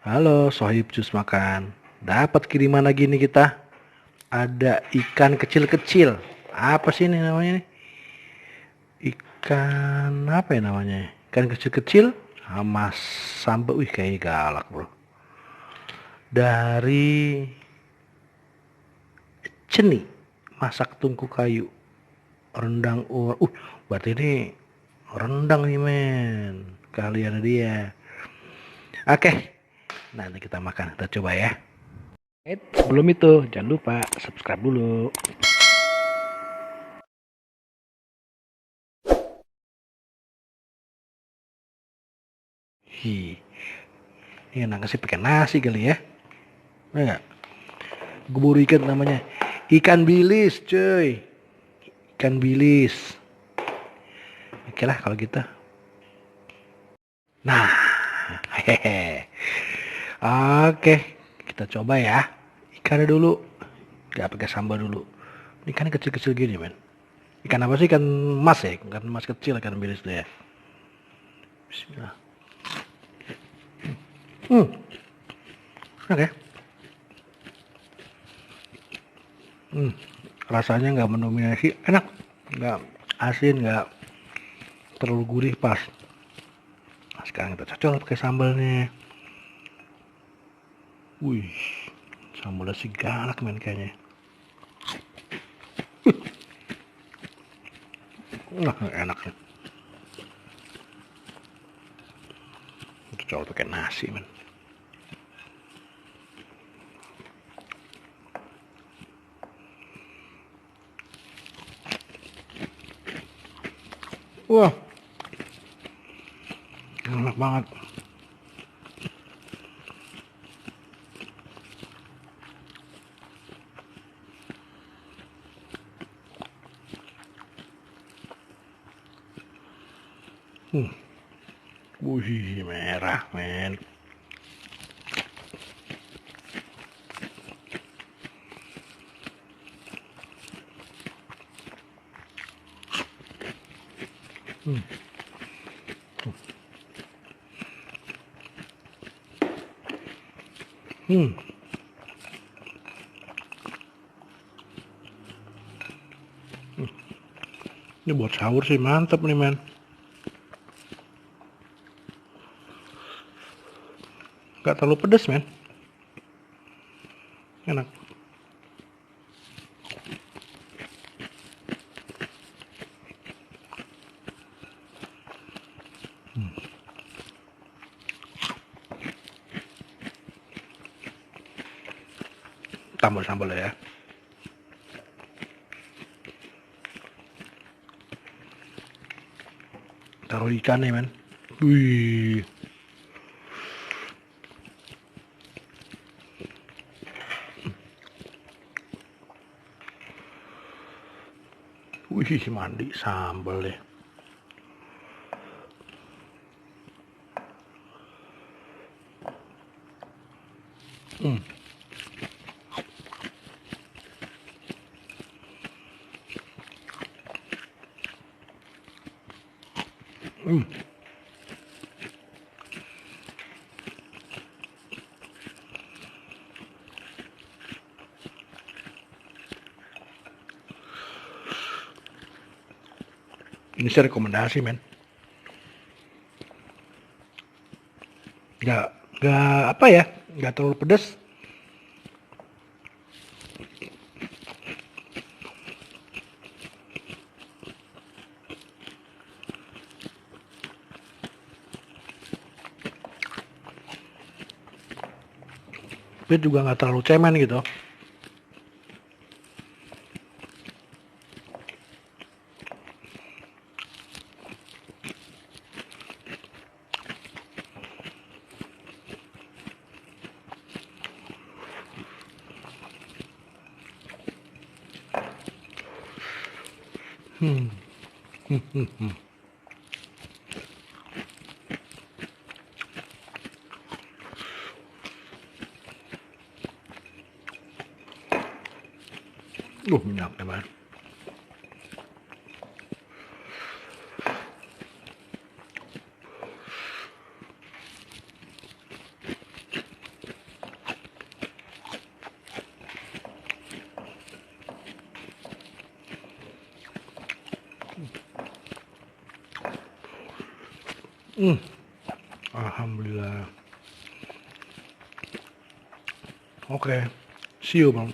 Halo, Sohib Jus Makan. Dapat kiriman lagi nih kita. Ada ikan kecil-kecil. Apa sih ini namanya nih? Ikan apa ya namanya? Ikan kecil-kecil sama sambal. Wih, kayaknya galak, bro. Dari Ceni, masak tungku kayu, rendang uar. Berarti ini rendang nih, men. Kalian dia. Oke, nanti kita makan. Kita coba ya. Sebelum itu, jangan lupa subscribe dulu. Hi, ini enak sih pakai nasi kali ya. Enggak. Bubur ikan namanya. Ikan bilis, cuy. Ikan bilis. Oke lah kalau gitu. Nah, hehehe. Oke, kita coba ya. Ikannya dulu. Gak pakai sambal dulu. Ikan kecil-kecil gini, men. Ikan apa sih? Ikan mas ya? Ikan mas kecil, ikan bilis tuh ya. Bismillah. Hmm, oke. Hmm, rasanya nggak mendominasi, enak. Nggak asin, nggak terlalu gurih, pas. Nah, sekarang kita cocol pakai sambalnya. Wih, sambalnya sih galak, men, kayaknya. Nah, enak nih. Cocol pakai nasi, men. Wah, enak banget. Hmm. Wih, merah, men. Hmm. Hmm. Ini buat sahur sih mantep nih, men. Gak terlalu pedes, men. Enak. Tambah sambal ya. Taruh ikan nih, men. Wih. Wih, mandi sambal deh. Hmm. Hmm. Ini sih rekomendasi, men. Nggak, nggak apa ya, nggak terlalu pedas. Tapi juga nggak terlalu cemen gitu. Hmm. Hmm. Hmm. Hmm. Minyak teman. Hmm, alhamdulillah. Oke, see you bang.